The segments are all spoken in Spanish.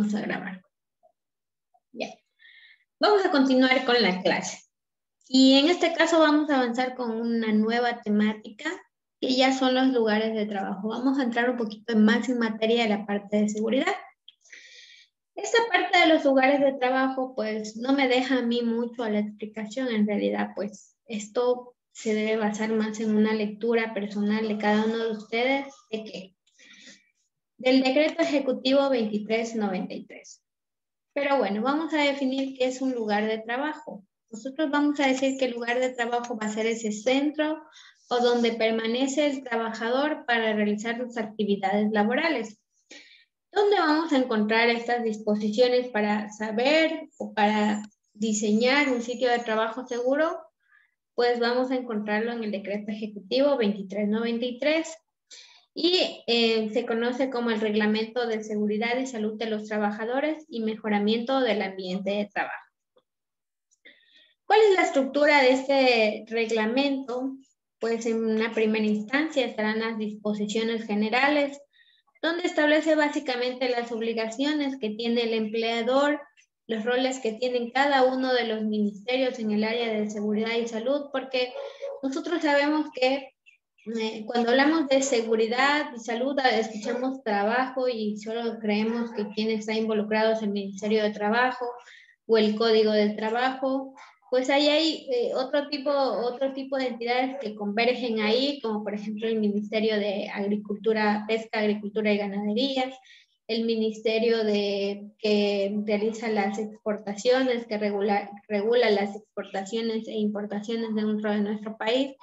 vamos a grabar. Bien, vamos a continuar con la clase. Y en este caso vamos a avanzar con una nueva temática, que ya son los lugares de trabajo. Vamos a entrar un poquito más en materia de la parte de seguridad. Esta parte de los lugares de trabajo, pues, no me deja a mí mucho a la explicación. En realidad, pues, esto se debe basar más en una lectura personal de cada uno de ustedes. ¿De qué? Del Decreto Ejecutivo 2393. Pero bueno, vamos a definir qué es un lugar de trabajo. Nosotros vamos a decir que el lugar de trabajo va a ser ese centro o donde permanece el trabajador para realizar sus actividades laborales. ¿Dónde vamos a encontrar estas disposiciones para saber o para diseñar un sitio de trabajo seguro? Pues vamos a encontrarlo en el Decreto Ejecutivo 2393 y se conoce como el Reglamento de Seguridad y Salud de los Trabajadores y Mejoramiento del Ambiente de Trabajo. ¿Cuál es la estructura de este reglamento? Pues en una primera instancia estarán las disposiciones generales, donde establece básicamente las obligaciones que tiene el empleador, los roles que tienen cada uno de los ministerios en el área de seguridad y salud, porque nosotros sabemos que cuando hablamos de seguridad y salud, escuchamos trabajo y solo creemos que quien está involucrado es el Ministerio de Trabajo o el Código del Trabajo. Pues ahí hay otro tipo de entidades que convergen ahí, como por ejemplo el Ministerio de Agricultura, Pesca, Agricultura y Ganadería, el Ministerio que realiza las exportaciones, que regula las exportaciones e importaciones dentro de nuestro país.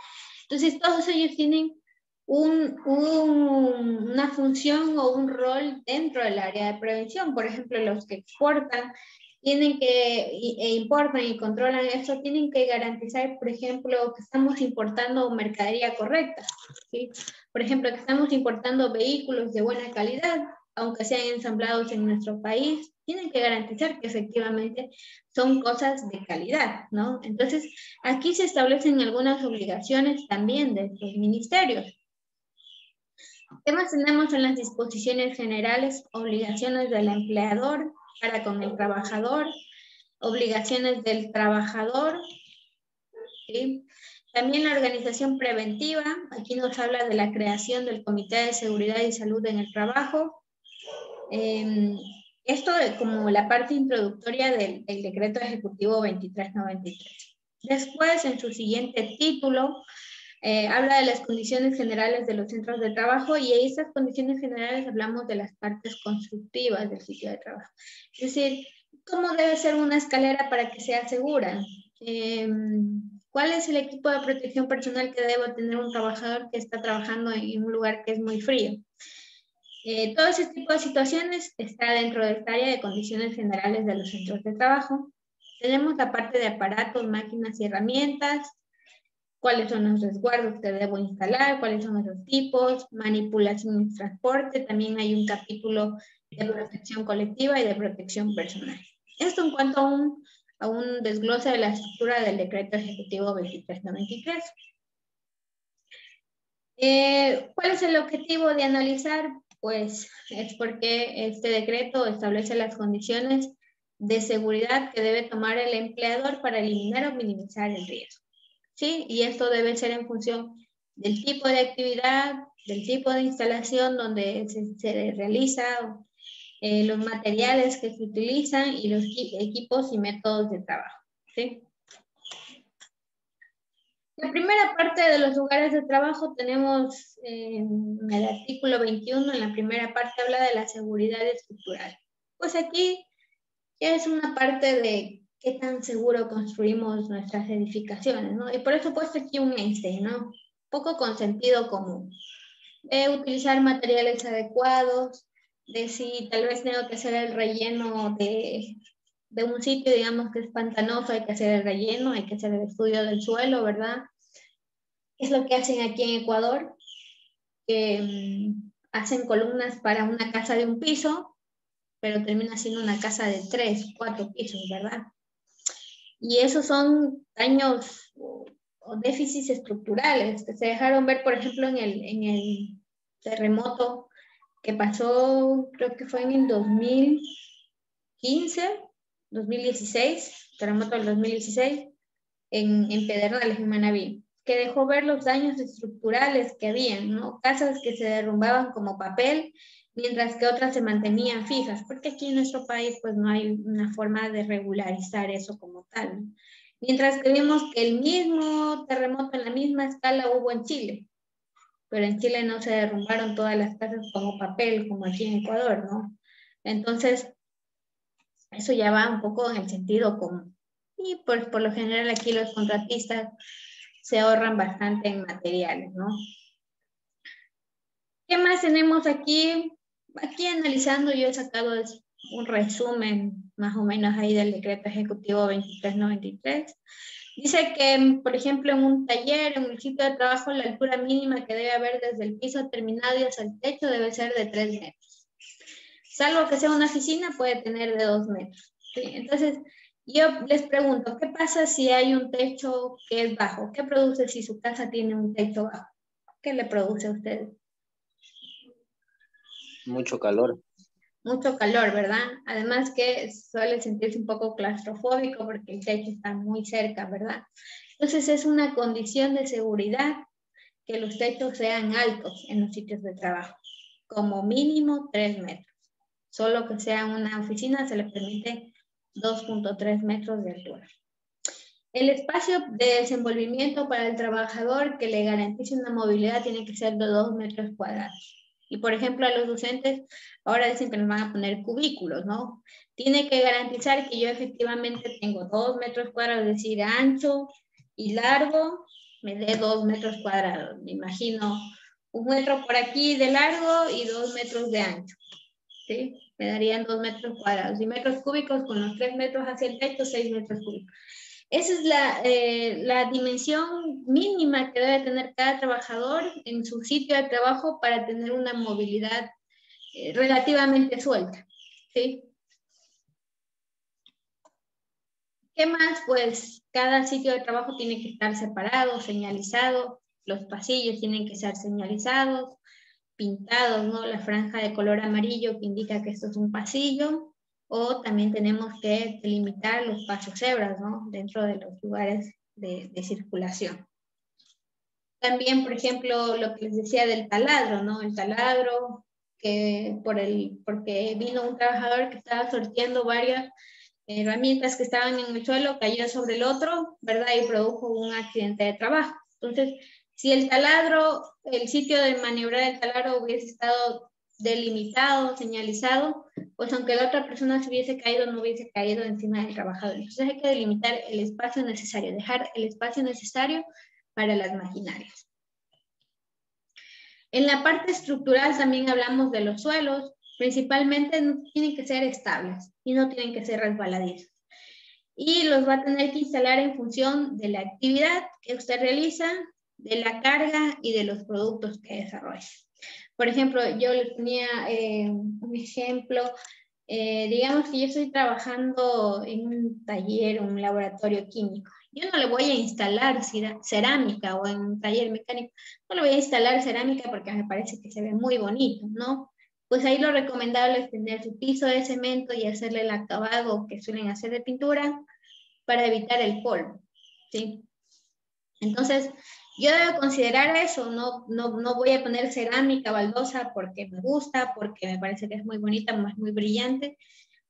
Entonces todos ellos tienen una función o un rol dentro del área de prevención. Por ejemplo, los que exportan importan y controlan eso, tienen que garantizar, por ejemplo, que estamos importando mercadería correcta, ¿sí? Por ejemplo, que estamos importando vehículos de buena calidad, aunque sean ensamblados en nuestro país, tienen que garantizar que efectivamente son cosas de calidad, ¿no? Entonces, aquí se establecen algunas obligaciones también de estos ministerios. ¿Qué más tenemos en las disposiciones generales? Obligaciones del empleador para con el trabajador, obligaciones del trabajador, ¿sí? También la organización preventiva, aquí nos habla de la creación del Comité de Seguridad y Salud en el Trabajo. Esto es como la parte introductoria del Decreto Ejecutivo 2393. Después, en su siguiente título, habla de las condiciones generales de los centros de trabajo y en estas condiciones generales hablamos de las partes constructivas del sitio de trabajo. Es decir, ¿cómo debe ser una escalera para que sea segura? ¿Cuál es el equipo de protección personal que debe tener un trabajador que está trabajando en un lugar que es muy frío? Todo ese tipo de situaciones está dentro de esta área de condiciones generales de los centros de trabajo. Tenemos la parte de aparatos, máquinas y herramientas, cuáles son los resguardos que debo instalar, cuáles son esos tipos, manipulación y transporte, también hay un capítulo de protección colectiva y de protección personal. Esto en cuanto a un desglose de la estructura del Decreto Ejecutivo 2393. ¿Cuál es el objetivo de analizar? Pues es porque este decreto establece las condiciones de seguridad que debe tomar el empleador para eliminar o minimizar el riesgo, ¿sí? Y esto debe ser en función del tipo de actividad, del tipo de instalación donde se realiza, los materiales que se utilizan y los equipos y métodos de trabajo, ¿sí? La primera parte de los lugares de trabajo tenemos en el artículo 21, en la primera parte habla de la seguridad estructural. Pues aquí ya es una parte de qué tan seguro construimos nuestras edificaciones, ¿no? Y por eso he puesto aquí un Einstein, ¿no? Poco con sentido común. De utilizar materiales adecuados, de si tal vez tengo que hacer el relleno de un sitio, digamos que es pantanoso, hay que hacer el relleno, hay que hacer el estudio del suelo, ¿verdad? Es lo que hacen aquí en Ecuador, que hacen columnas para una casa de un piso, pero termina siendo una casa de 3, 4 pisos, ¿verdad? Y esos son daños o déficits estructurales que se dejaron ver, por ejemplo, en el terremoto que pasó, creo que fue en el 2000, 2016, terremoto del 2016, en Pedernales, en Manabí, que dejó ver los daños estructurales que habían, ¿no? Casas que se derrumbaban como papel, mientras que otras se mantenían fijas, porque aquí en nuestro país pues no hay una forma de regularizar eso como tal, ¿no? Mientras que vimos que el mismo terremoto en la misma escala hubo en Chile, pero en Chile no se derrumbaron todas las casas como papel, como aquí en Ecuador, ¿no? Entonces, eso ya va un poco en el sentido común. Y por lo general aquí los contratistas se ahorran bastante en materiales, ¿no? ¿Qué más tenemos aquí? Aquí analizando yo he sacado un resumen más o menos ahí del decreto ejecutivo 2393. Dice que, por ejemplo, en un taller, en un sitio de trabajo, la altura mínima que debe haber desde el piso terminado y hasta el techo debe ser de 3 metros. Salvo que sea una oficina, puede tener de 2 metros. ¿Sí? Entonces, yo les pregunto, ¿qué pasa si hay un techo que es bajo? ¿Qué produce si su casa tiene un techo bajo? ¿Qué le produce a usted? Mucho calor. Mucho calor, ¿verdad? Además que suele sentirse un poco claustrofóbico porque el techo está muy cerca, ¿verdad? Entonces es una condición de seguridad que los techos sean altos en los sitios de trabajo, como mínimo 3 metros. Solo que sea una oficina se le permite 2.3 metros de altura. El espacio de desenvolvimiento para el trabajador que le garantice una movilidad tiene que ser de 2 metros cuadrados. Y por ejemplo, a los docentes ahora dicen que nos van a poner cubículos, ¿no? Tiene que garantizar que yo efectivamente tengo 2 metros cuadrados, es decir, ancho y largo, me dé 2 metros cuadrados. Me imagino 1 metro por aquí de largo y 2 metros de ancho, ¿sí? Me darían 2 metros cuadrados. Y metros cúbicos con los 3 metros hacia el techo, 6 metros cúbicos. Esa es la dimensión mínima que debe tener cada trabajador en su sitio de trabajo para tener una movilidad relativamente suelta, ¿sí? ¿Qué más? Pues cada sitio de trabajo tiene que estar separado, señalizado, los pasillos tienen que ser señalizados, pintados, ¿no? La franja de color amarillo que indica que esto es un pasillo, o también tenemos que delimitar los pasos cebras, ¿no? Dentro de los lugares de circulación. También, por ejemplo, lo que les decía del taladro, ¿no? El taladro, que porque vino un trabajador que estaba sorteando varias herramientas que estaban en el suelo, cayó sobre el otro, ¿verdad? Y produjo un accidente de trabajo. Entonces, si el taladro, el sitio de maniobrar el taladro hubiese estado delimitado, señalizado, pues aunque la otra persona se hubiese caído, no hubiese caído encima del trabajador. Entonces hay que delimitar el espacio necesario, dejar el espacio necesario para las maquinarias. En la parte estructural también hablamos de los suelos, principalmente tienen que ser estables y no tienen que ser resbaladizos. Y los va a tener que instalar en función de la actividad que usted realiza, de la carga y de los productos que desarrolla. Por ejemplo, yo les ponía un ejemplo, digamos que yo estoy trabajando en un taller, un laboratorio químico. Yo no le voy a instalar cerámica o en un taller mecánico, no le voy a instalar cerámica porque me parece que se ve muy bonito, ¿no? Pues ahí lo recomendable es tener su piso de cemento y hacerle el acabado que suelen hacer de pintura para evitar el polvo, ¿sí? Entonces, yo debo considerar eso, no voy a poner cerámica baldosa porque me gusta, porque me parece que es muy bonita, muy brillante.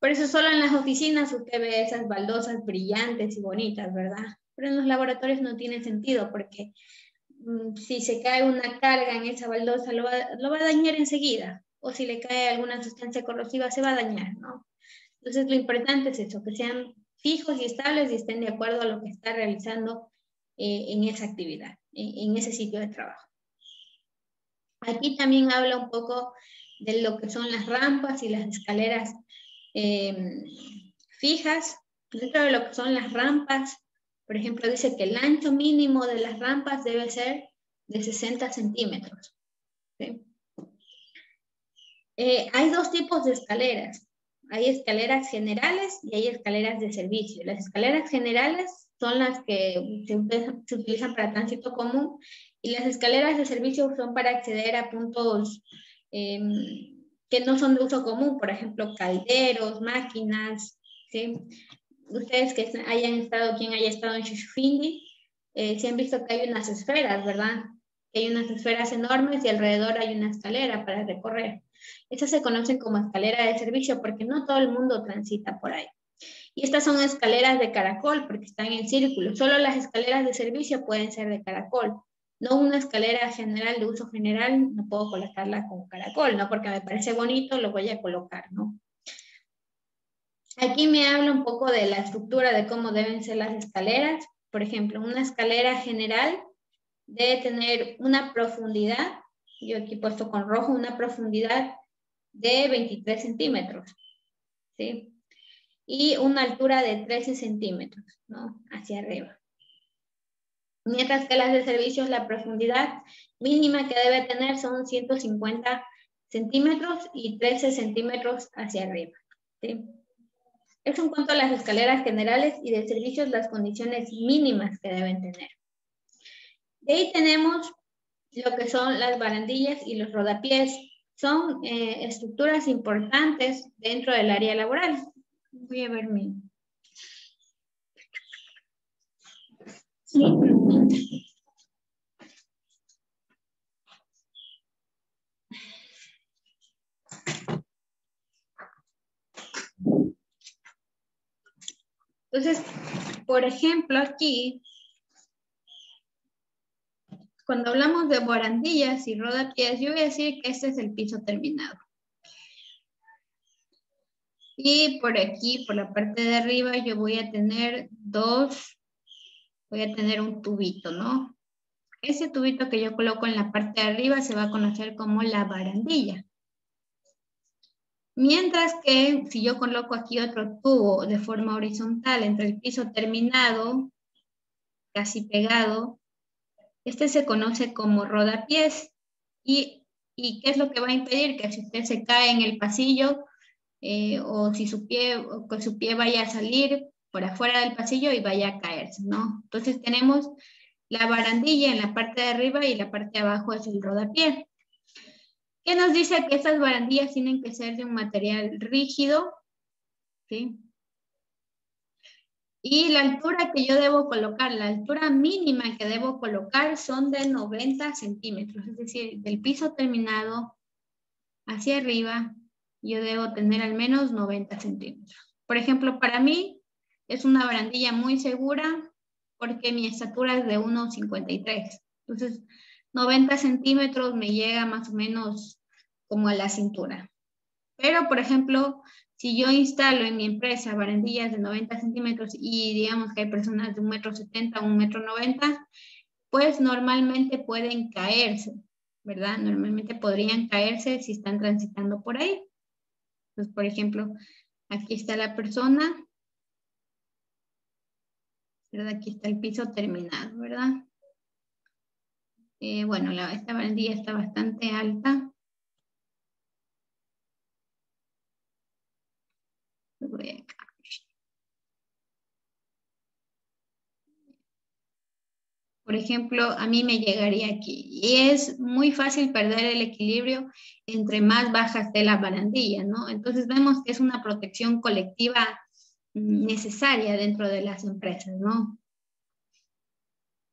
Por eso solo en las oficinas usted ve esas baldosas brillantes y bonitas, ¿verdad? Pero en los laboratorios no tiene sentido porque si se cae una carga en esa baldosa lo va a dañar enseguida. O si le cae alguna sustancia corrosiva se va a dañar, ¿no? Entonces lo importante es eso, que sean fijos y estables y estén de acuerdo a lo que está realizando en esa actividad, en ese sitio de trabajo. Aquí también habla un poco de lo que son las rampas y las escaleras fijas. Dentro de lo que son las rampas, por ejemplo, dice que el ancho mínimo de las rampas debe ser de 60 centímetros. ¿Sí? Hay dos tipos de escaleras. Hay escaleras generales y hay escaleras de servicio. Las escaleras generales son las que se utilizan para tránsito común y las escaleras de servicio son para acceder a puntos que no son de uso común, por ejemplo, calderos, máquinas, ¿sí? Ustedes que hayan estado, quien haya estado en Shushufindi, se han visto que hay unas esferas, ¿verdad? Que hay unas esferas enormes y alrededor hay una escalera para recorrer. Estas se conocen como escalera de servicio porque no todo el mundo transita por ahí. Y estas son escaleras de caracol porque están en círculo. Solo las escaleras de servicio pueden ser de caracol. No una escalera general de uso general, no puedo colocarla como caracol, ¿no? Porque me parece bonito, lo voy a colocar, ¿no? Aquí me habla un poco de la estructura de cómo deben ser las escaleras. Por ejemplo, una escalera general debe tener una profundidad, yo aquí he puesto con rojo, una profundidad de 23 centímetros, ¿sí? Y una altura de 13 centímetros, ¿no? Hacia arriba. Mientras que las de servicios, la profundidad mínima que debe tener son 150 centímetros y 13 centímetros hacia arriba, ¿sí? Eso en cuanto a las escaleras generales y de servicios, las condiciones mínimas que deben tener. De ahí tenemos lo que son las barandillas y los rodapiés. Son estructuras importantes dentro del área laboral. Voy a ver mi... Sí. Entonces, por ejemplo, aquí, cuando hablamos de barandillas y rodapiés, yo voy a decir que este es el piso terminado. Y por aquí, por la parte de arriba, yo voy a tener un tubito, ¿no? Ese tubito que yo coloco en la parte de arriba se va a conocer como la barandilla. Mientras que si yo coloco aquí otro tubo de forma horizontal entre el piso terminado, casi pegado, este se conoce como rodapiés. ¿Y qué es lo que va a impedir? Que si usted se cae en el pasillo o si su pie vaya a salir por afuera del pasillo y vaya a caerse, ¿no? Entonces tenemos la barandilla en la parte de arriba y la parte de abajo es el rodapié. ¿Qué nos dice? Que estas barandillas tienen que ser de un material rígido, ¿sí? Y la altura que yo debo colocar, la altura mínima que debo colocar son de 90 centímetros, es decir, del piso terminado hacia arriba, yo debo tener al menos 90 centímetros. Por ejemplo, para mí es una barandilla muy segura porque mi estatura es de 1,53. Entonces, 90 centímetros me llega más o menos como a la cintura. Pero, por ejemplo, si yo instalo en mi empresa barandillas de 90 centímetros y digamos que hay personas de 1,70 m, 1,90 m, pues normalmente pueden caerse, ¿verdad? Normalmente podrían caerse si están transitando por ahí. Entonces, por ejemplo, aquí está la persona, ¿verdad? Aquí está el piso terminado, ¿verdad? Bueno, esta barandilla está bastante alta. Lo voy a cambiar. Por ejemplo, a mí me llegaría aquí. Y es muy fácil perder el equilibrio entre más baja esté la barandilla, ¿no? Entonces vemos que es una protección colectiva necesaria dentro de las empresas, ¿no?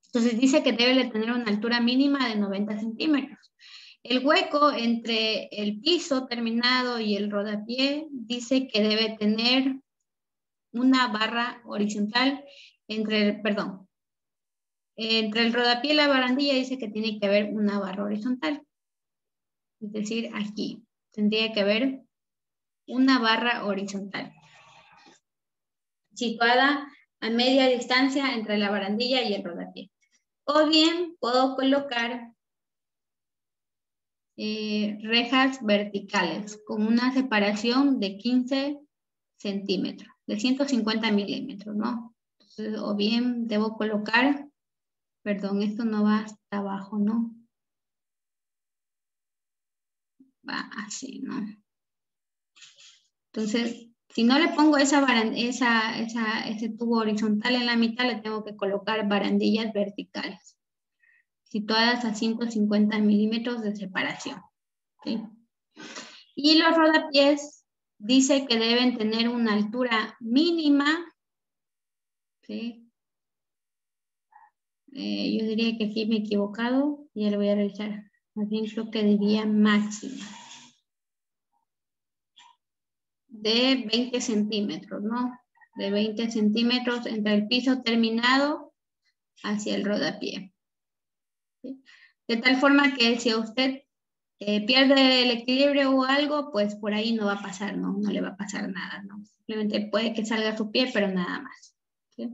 Entonces dice que debe de tener una altura mínima de 90 centímetros. El hueco entre el piso terminado y el rodapié dice que debe tener una barra horizontal entre el rodapié y la barandilla dice que tiene que haber una barra horizontal. Es decir, aquí tendría que haber una barra horizontal situada a media distancia entre la barandilla y el rodapié. O bien puedo colocar rejas verticales con una separación de 15 centímetros, de 150 milímetros, ¿no? Entonces, o bien debo colocar, perdón, esto no va hasta abajo, ¿no? Va así, ¿no? Entonces, si no le pongo ese tubo horizontal en la mitad, le tengo que colocar barandillas verticales, situadas a 150 milímetros de separación, ¿sí? Y los rodapiés dice que deben tener una altura mínima, ¿sí? Yo diría que aquí me he equivocado, ya lo voy a revisar. Más bien creo que diría máxima. De 20 centímetros, ¿no? De 20 centímetros entre el piso terminado hacia el rodapié. ¿Sí? De tal forma que si usted pierde el equilibrio o algo, pues por ahí no va a pasar, ¿no? No le va a pasar nada, ¿no? Simplemente puede que salga su pie, pero nada más. ¿Sí?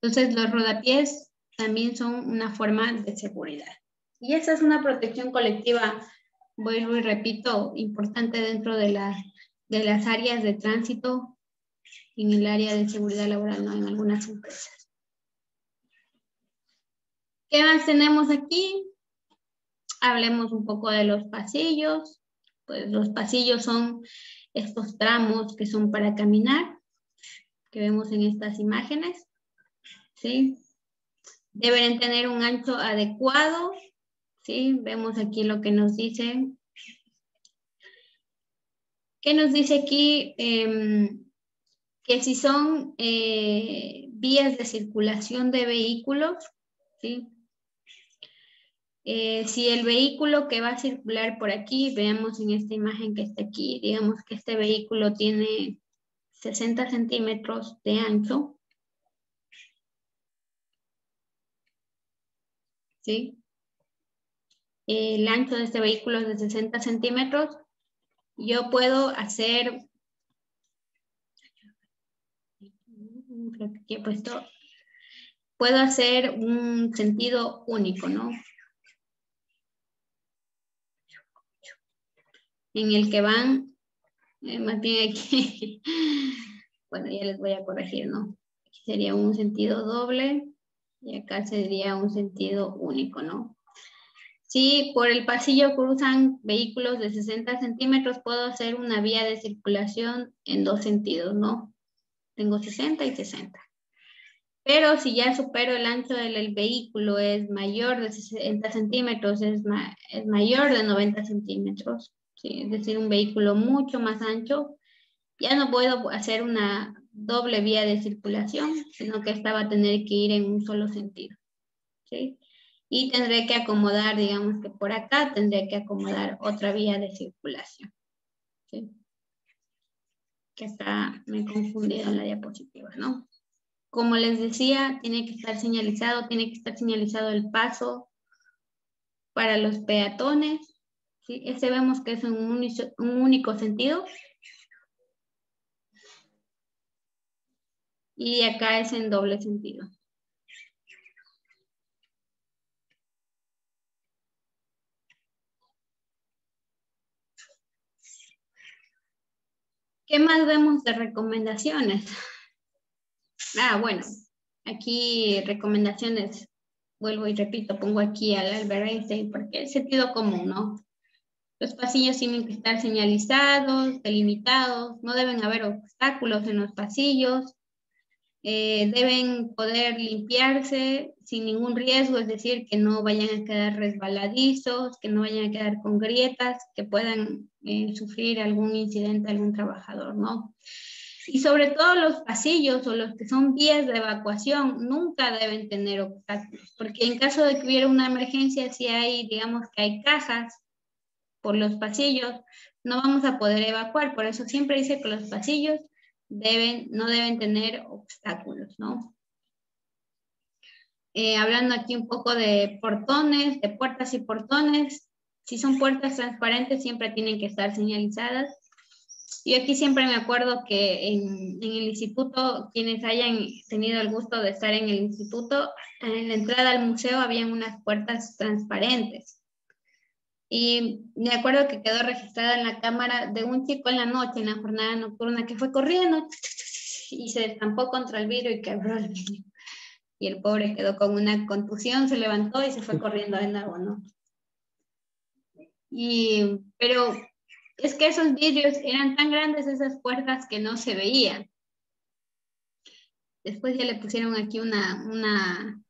Entonces, los rodapiés también son una forma de seguridad. Y esa es una protección colectiva, vuelvo y repito, importante dentro de las áreas de tránsito en el área de seguridad laboral, ¿no? En algunas empresas. ¿Qué más tenemos aquí? Hablemos un poco de los pasillos. Pues los pasillos son estos tramos que son para caminar, que vemos en estas imágenes, ¿sí? Deben tener un ancho adecuado, ¿sí? Vemos aquí lo que nos dice. ¿Qué nos dice aquí? Que si son vías de circulación de vehículos, ¿sí? Si el vehículo que va a circular por aquí, veamos en esta imagen que está aquí, digamos que este vehículo tiene 60 centímetros de ancho, ¿sí? El ancho de este vehículo es de 60 centímetros. Yo puedo hacer, creo que aquí he puesto, puedo hacer un sentido único, ¿no? En el que van, más bien aquí, bueno, ya les voy a corregir, ¿no? Aquí sería un sentido doble y acá sería un sentido único, ¿no? Si por el pasillo cruzan vehículos de 60 centímetros, puedo hacer una vía de circulación en dos sentidos, ¿no? Tengo 60 y 60. Pero si ya supero el ancho del vehículo, es mayor de 60 centímetros, es mayor de 90 centímetros, ¿sí? Es decir, un vehículo mucho más ancho, ya no puedo hacer una doble vía de circulación, sino que esta va a tener que ir en un solo sentido, ¿sí? Y tendré que acomodar, digamos que por acá tendré que acomodar otra vía de circulación, ¿sí? Que acá me he confundido en la diapositiva, ¿no? Como les decía, tiene que estar señalizado el paso para los peatones, ¿sí? Este vemos que es un único sentido. Y acá es en doble sentido. ¿Qué más vemos de recomendaciones? Bueno, aquí recomendaciones, vuelvo y repito, pongo aquí al Albert Einstein porque es sentido común, ¿no? Los pasillos tienen que estar señalizados, delimitados, no deben haber obstáculos en los pasillos, deben poder limpiarse sin ningún riesgo, es decir, que no vayan a quedar resbaladizos, que no vayan a quedar con grietas, que puedan sufrir algún incidente algún trabajador, ¿no? Y sobre todo los pasillos o los que son vías de evacuación nunca deben tener obstáculos, porque en caso de que hubiera una emergencia, si hay, digamos que hay cajas por los pasillos, no vamos a poder evacuar. Por eso siempre dice que los pasillos no deben tener obstáculos, ¿no? Hablando aquí un poco de portones, de puertas y portones, si son puertas transparentes siempre tienen que estar señalizadas. Yo aquí siempre me acuerdo que en el instituto, quienes hayan tenido el gusto de estar en el instituto, en la entrada al museo habían unas puertas transparentes. Y me acuerdo que quedó registrada en la cámara de un chico en la noche, en la jornada nocturna, que fue corriendo y se estampó contra el vidrio y quebró el vidrio. Y el pobre quedó con una contusión, se levantó y se fue corriendo de nuevo, ¿no? Pero es que esos vidrios eran tan grandes, esas puertas, que no se veían. Después ya le pusieron aquí una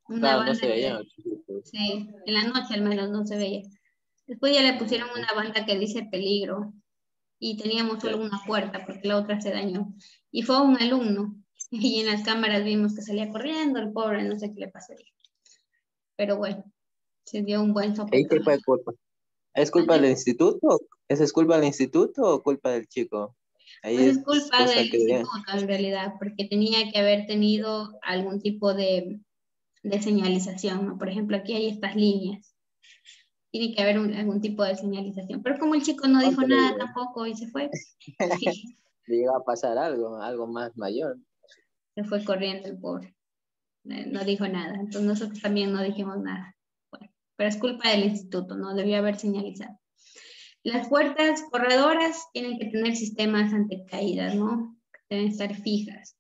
Claro, no banda se veía. que, sí, en la noche al menos no se veía. Después ya le pusieron una banda que dice peligro y teníamos solo una puerta porque la otra se dañó. Y fue un alumno y en las cámaras vimos que salía corriendo, el pobre, no sé qué le pasaría. Pero bueno, se dio un buen ¿Ahí qué sopetón. fue culpa? ¿Es culpa del instituto? ¿Esa es culpa del instituto o culpa del chico? Ahí Pues es es culpa cosa del que diría. instituto en realidad, porque tenía que haber tenido algún tipo de señalización, ¿no? Por ejemplo, aquí hay estas líneas. Tiene que haber algún tipo de señalización. Pero como el chico no No, dijo pero nada tampoco y se fue, sí, le llega a pasar algo, algo más mayor. se fue corriendo el pobre. No dijo nada. Entonces nosotros también no dijimos nada. Bueno, pero es culpa del instituto, no debió haber señalizado. Las puertas corredoras tienen que tener sistemas anticaídas, ¿no? Deben estar fijas.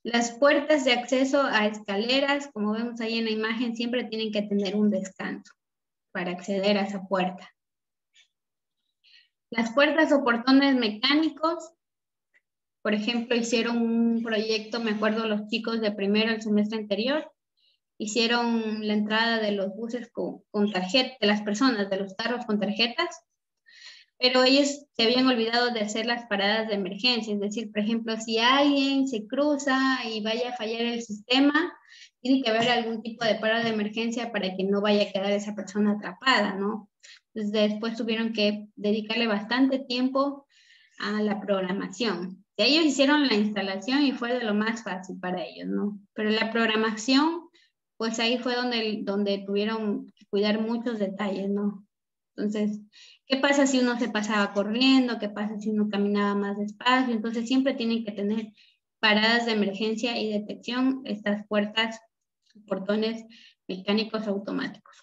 Las puertas de acceso a escaleras, como vemos ahí en la imagen, siempre tienen que tener un descanso para acceder a esa puerta. Las puertas o portones mecánicos, por ejemplo, hicieron un proyecto, me acuerdo los chicos de primero el semestre anterior, hicieron la entrada de los buses con tarjeta, de las personas, de los carros con tarjetas, pero ellos se habían olvidado de hacer las paradas de emergencia, es decir, por ejemplo, si alguien se cruza y vaya a fallar el sistema, tiene que haber algún tipo de parada de emergencia para que no vaya a quedar esa persona atrapada, ¿no? Entonces después tuvieron que dedicarle bastante tiempo a la programación. Y ellos hicieron la instalación y fue de lo más fácil para ellos, ¿no? Pero la programación, pues ahí fue donde tuvieron que cuidar muchos detalles, ¿no? Entonces, ¿qué pasa si uno se pasaba corriendo? ¿Qué pasa si uno caminaba más despacio? Entonces, siempre tienen que tener paradas de emergencia y detección, estas puertas, portones mecánicos automáticos.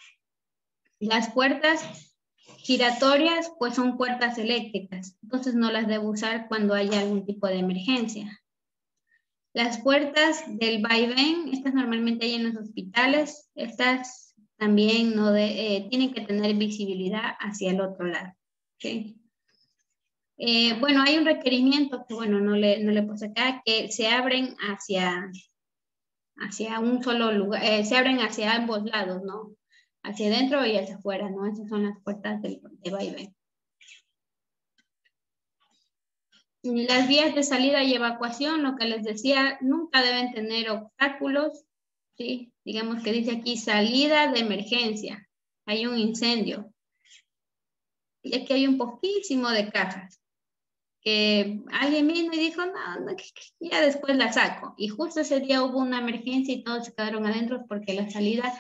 Las puertas giratorias, pues son puertas eléctricas, entonces no las debo usar cuando haya algún tipo de emergencia. Las puertas del vaivén, estas normalmente hay en los hospitales, estas también no tienen que tener visibilidad hacia el otro lado. ¿Sí? Bueno, hay un requerimiento que, bueno, no le puse acá, que se abren hacia un solo lugar, se abren hacia ambos lados, ¿no? Hacia adentro y hacia afuera, ¿no? Esas son las puertas de vaivén. Las vías de salida y evacuación, lo que les decía, nunca deben tener obstáculos, ¿sí? Digamos que dice aquí salida de emergencia, hay un incendio. Y aquí hay un poquísimo de cajas, que alguien vino y dijo, no, ya después la saco. Y justo ese día hubo una emergencia y todos se quedaron adentro porque la salida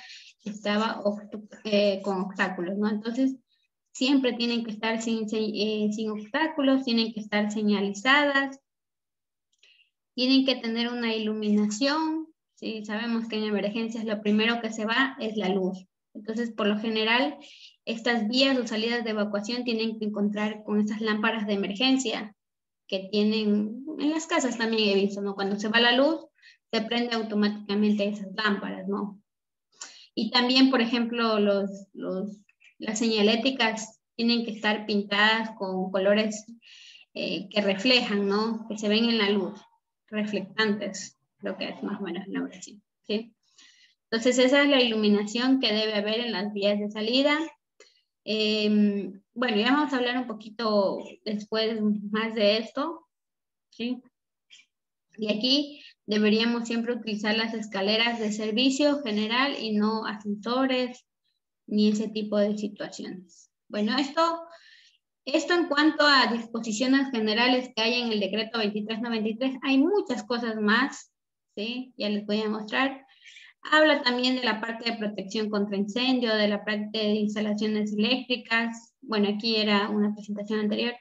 estaba con obstáculos, ¿no? Entonces, siempre tienen que estar sin obstáculos, tienen que estar señalizadas, tienen que tener una iluminación, ¿sí? Sabemos que en emergencias lo primero que se va es la luz. Entonces, por lo general, estas vías o salidas de evacuación tienen que encontrar con estas lámparas de emergencia que tienen, en las casas también he visto, ¿no? Cuando se va la luz, se prende automáticamente esas lámparas, ¿no? Y también, por ejemplo, las señaléticas tienen que estar pintadas con colores que reflejan, ¿no? Que se ven en la luz, reflectantes, lo que es más o menos la oración, ¿sí? Entonces, esa es la iluminación que debe haber en las vías de salida. Bueno, ya vamos a hablar un poquito después más de esto, ¿sí? Y aquí deberíamos siempre utilizar las escaleras de servicio general y no ascensores ni ese tipo de situaciones. Bueno, esto en cuanto a disposiciones generales que hay en el decreto 2393, hay muchas cosas más, ¿sí? Ya les voy a mostrar. Habla también de la parte de protección contra incendio, de la parte de instalaciones eléctricas. Bueno, aquí era una presentación anterior.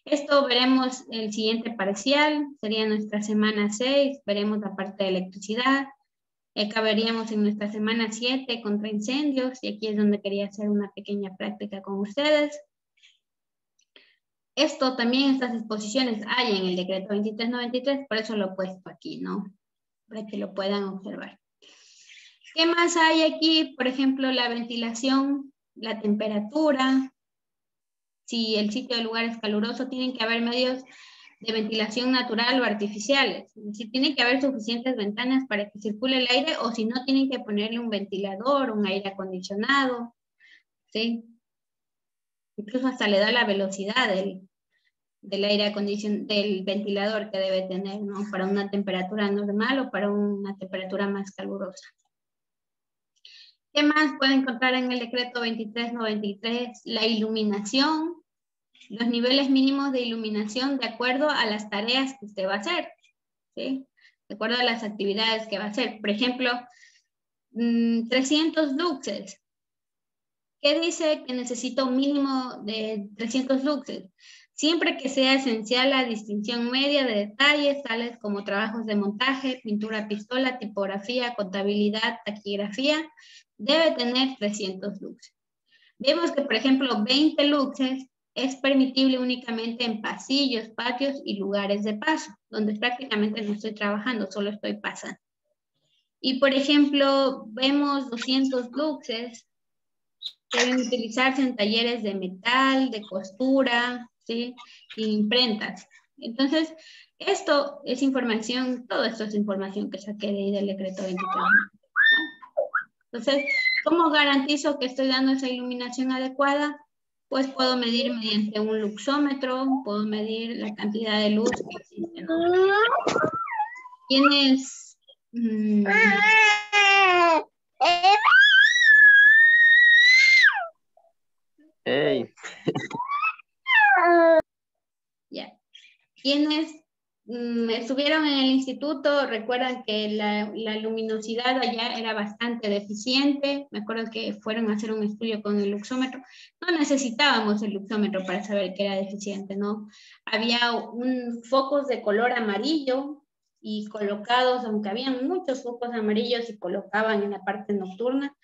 Esto veremos el siguiente parcial, sería nuestra semana 6, veremos la parte de electricidad. Acabaríamos en nuestra semana 7 contra incendios, y aquí es donde quería hacer una pequeña práctica con ustedes. Esto también, estas disposiciones hay en el decreto 2393, por eso lo he puesto aquí, ¿no? Para que lo puedan observar. ¿Qué más hay aquí? Por ejemplo, la ventilación, la temperatura. Si el sitio del lugar es caluroso, tienen que haber medios de ventilación natural o artificiales. Es decir, tienen que haber suficientes ventanas para que circule el aire, o si no, tienen que ponerle un ventilador, un aire acondicionado, ¿sí? Incluso hasta le da la velocidad del aire acondicionado, del ventilador que debe tener, ¿no? Para una temperatura normal o para una temperatura más calurosa. ¿Qué más puede encontrar en el decreto 2393? La iluminación, los niveles mínimos de iluminación de acuerdo a las tareas que usted va a hacer, ¿sí? De acuerdo a las actividades que va a hacer. Por ejemplo, 300 luxes. ¿Qué dice que necesita un mínimo de 300 luxes? Siempre que sea esencial la distinción media de detalles, tales como trabajos de montaje, pintura a pistola, tipografía, contabilidad, taquigrafía, debe tener 300 luxes. Vemos que, por ejemplo, 20 luxes es permitible únicamente en pasillos, patios y lugares de paso, donde prácticamente no estoy trabajando, solo estoy pasando. Y, por ejemplo, vemos 200 luxes, deben utilizarse en talleres de metal, de costura, ¿sí? Y imprentas. Entonces, esto es información, todo esto es información que saqué de ahí del decreto 23. Entonces, ¿cómo garantizo que estoy dando esa iluminación adecuada? Pues puedo medir mediante un luxómetro, puedo medir la cantidad de luz que existe, ¿no? ¿Tienes? Hey. Ya. Quienes estuvieron en el instituto recuerdan que la luminosidad allá era bastante deficiente. Me acuerdo que fueron a hacer un estudio con el luxómetro. No necesitábamos el luxómetro para saber que era deficiente, ¿no? Había focos de color amarillo y colocados, aunque habían muchos focos amarillos y colocaban en la parte nocturna,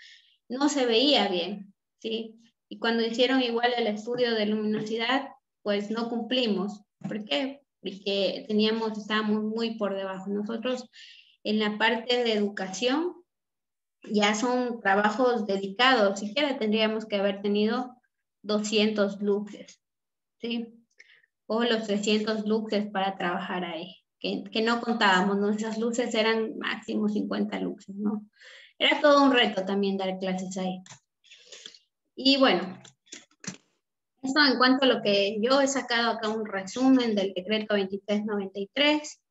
no se veía bien, ¿sí? Y cuando hicieron igual el estudio de luminosidad, pues no cumplimos. ¿Por qué? Porque estábamos muy por debajo. Nosotros en la parte de educación ya son trabajos dedicados, siquiera tendríamos que haber tenido 200 luxes, ¿sí? O los 300 luxes para trabajar ahí, que no contábamos, ¿no? Esas luces eran máximo 50 luxes, ¿no? Era todo un reto también dar clases ahí. Y bueno, esto en cuanto a lo que yo he sacado acá un resumen del decreto 2393.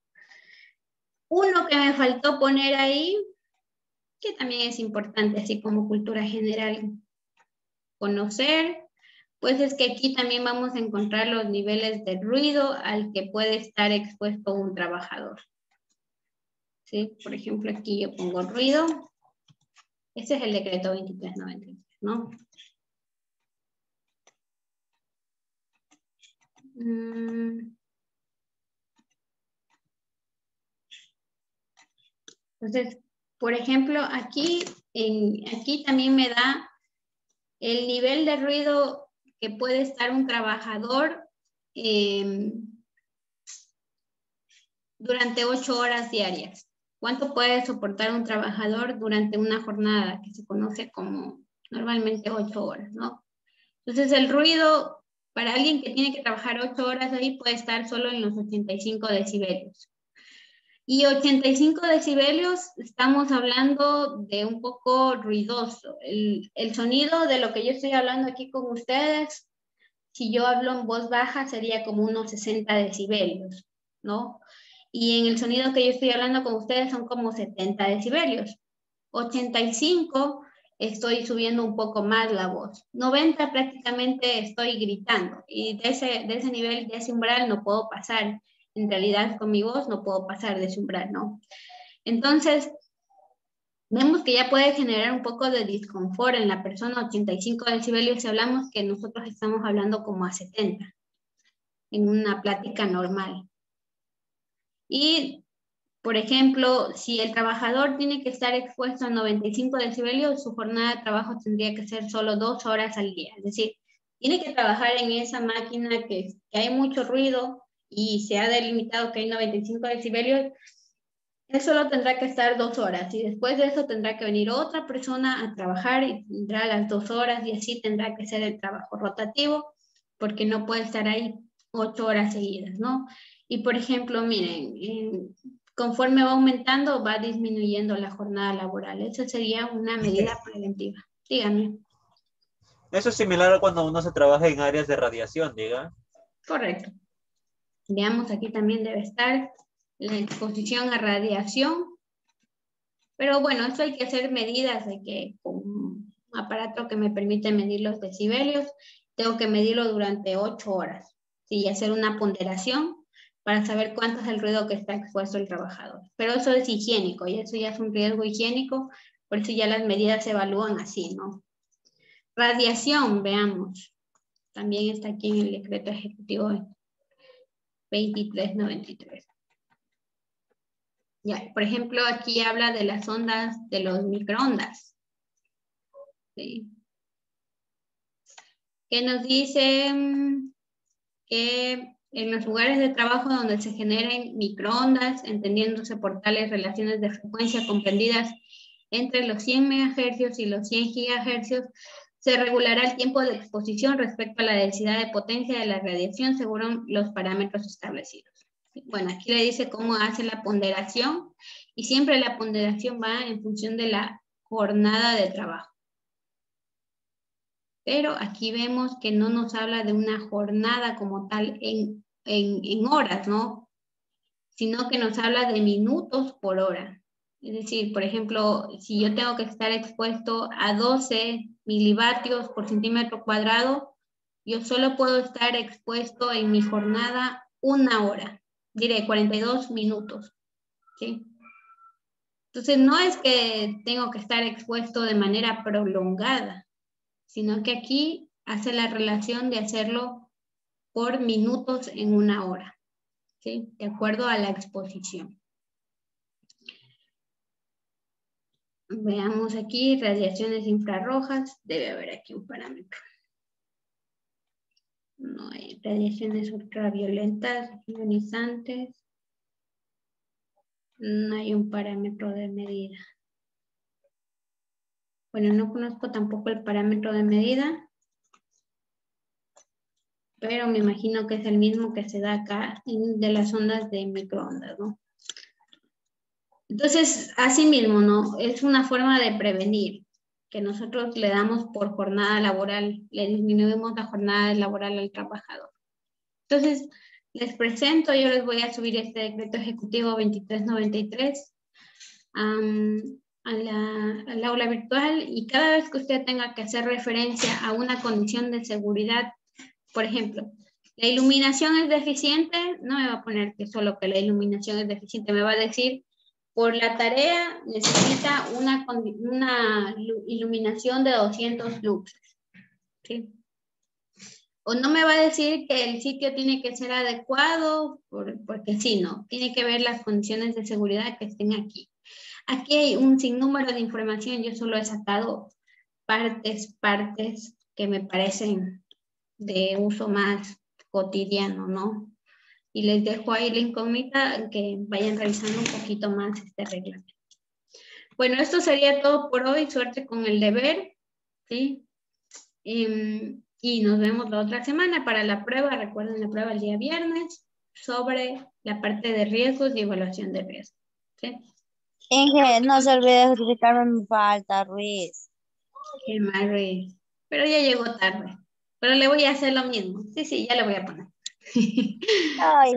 Uno que me faltó poner ahí, que también es importante, así como cultura general, conocer, pues es que aquí también vamos a encontrar los niveles de ruido al que puede estar expuesto un trabajador. ¿Sí? Por ejemplo, aquí yo pongo ruido. Este es el decreto 2393, ¿no? Entonces, por ejemplo, aquí también me da el nivel de ruido que puede estar un trabajador durante 8 horas diarias. ¿Cuánto puede soportar un trabajador durante una jornada que se conoce como normalmente 8 horas, ¿no? Entonces, el ruido para alguien que tiene que trabajar 8 horas ahí puede estar solo en los 85 decibelios. Y 85 decibelios, estamos hablando de un poco ruidoso. El sonido de lo que yo estoy hablando aquí con ustedes, si yo hablo en voz baja, sería como unos 60 decibelios, ¿no? Y en el sonido que yo estoy hablando con ustedes son como 70 decibelios. 85 estoy subiendo un poco más la voz. 90 prácticamente estoy gritando. Y de ese nivel, de ese umbral no puedo pasar. En realidad con mi voz no puedo pasar de ese umbral, ¿no? Entonces, vemos que ya puede generar un poco de disconfort en la persona 85 decibelios si hablamos que nosotros estamos hablando como a 70 en una plática normal. Y, por ejemplo, si el trabajador tiene que estar expuesto a 95 decibelios, su jornada de trabajo tendría que ser solo 2 horas al día. Es decir, tiene que trabajar en esa máquina que hay mucho ruido y se ha delimitado que hay 95 decibelios, él solo tendrá que estar 2 horas y después de eso tendrá que venir otra persona a trabajar y tendrá las 2 horas y así tendrá que ser el trabajo rotativo porque no puede estar ahí 8 horas seguidas, ¿no? Y por ejemplo, miren, conforme va aumentando va disminuyendo la jornada laboral. Esa sería una medida preventiva. Díganme. Eso es similar a cuando uno se trabaja en áreas de radiación, diga. Correcto. Veamos, aquí también debe estar la exposición a radiación. Pero bueno, esto hay que hacer medidas de que con un aparato que me permite medir los decibelios, tengo que medirlo durante 8 horas. ¿Sí? Y hacer una ponderación para saber cuánto es el ruido que está expuesto el trabajador. Pero eso es higiénico y eso ya es un riesgo higiénico, por eso ya las medidas se evalúan así, ¿no? Radiación, veamos. También está aquí en el decreto ejecutivo 2393. Ya, por ejemplo, aquí habla de las ondas de los microondas. ¿Sí? Que nos dice que en los lugares de trabajo donde se generen microondas, entendiéndose por tales relaciones de frecuencia comprendidas entre los 100 MHz y los 100 GHz, se regulará el tiempo de exposición respecto a la densidad de potencia de la radiación según los parámetros establecidos. Bueno, aquí le dice cómo hace la ponderación y siempre la ponderación va en función de la jornada de trabajo. Pero aquí vemos que no nos habla de una jornada como tal en horas, ¿no? Sino que nos habla de minutos por hora. Es decir, por ejemplo, si yo tengo que estar expuesto a 12 milivatios por centímetro cuadrado, yo solo puedo estar expuesto en mi jornada 1 hora, diré 42 minutos, ¿sí? Entonces, no es que tengo que estar expuesto de manera prolongada, sino que aquí hace la relación de hacerlo por minutos en 1 hora, ¿sí? De acuerdo a la exposición. Veamos aquí, radiaciones infrarrojas, debe haber aquí un parámetro. No hay radiaciones ultraviolentas, ionizantes. No hay un parámetro de medida. Bueno, no conozco tampoco el parámetro de medida, pero me imagino que es el mismo que se da acá de las ondas de microondas, ¿no? Entonces, así mismo, ¿no? Es una forma de prevenir, que nosotros le damos por jornada laboral, le disminuimos la jornada laboral al trabajador. Entonces, les presento, yo les voy a subir este decreto ejecutivo 2393 al aula virtual, y cada vez que usted tenga que hacer referencia a una condición de seguridad, por ejemplo, la iluminación es deficiente, no me va a poner que solo que la iluminación es deficiente, me va a decir, por la tarea necesita una iluminación de 200 luxes, ¿sí? O no me va a decir que el sitio tiene que ser adecuado, porque sí, no, tiene que ver las condiciones de seguridad que estén aquí. Aquí hay un sinnúmero de información, yo solo he sacado partes que me parecen de uso más cotidiano, ¿no? Y les dejo ahí la incógnita, que vayan revisando un poquito más este reglamento. Bueno, esto sería todo por hoy, suerte con el deber, ¿sí? Y nos vemos la otra semana para la prueba. Recuerden la prueba el día viernes sobre la parte de riesgos y evaluación de riesgos, ¿sí? Inge, no se olvide de justificarme mi falta, Ruiz. Qué mal, Ruiz. Pero ya llegó tarde. Pero le voy a hacer lo mismo. Sí, ya le voy a poner. Ay,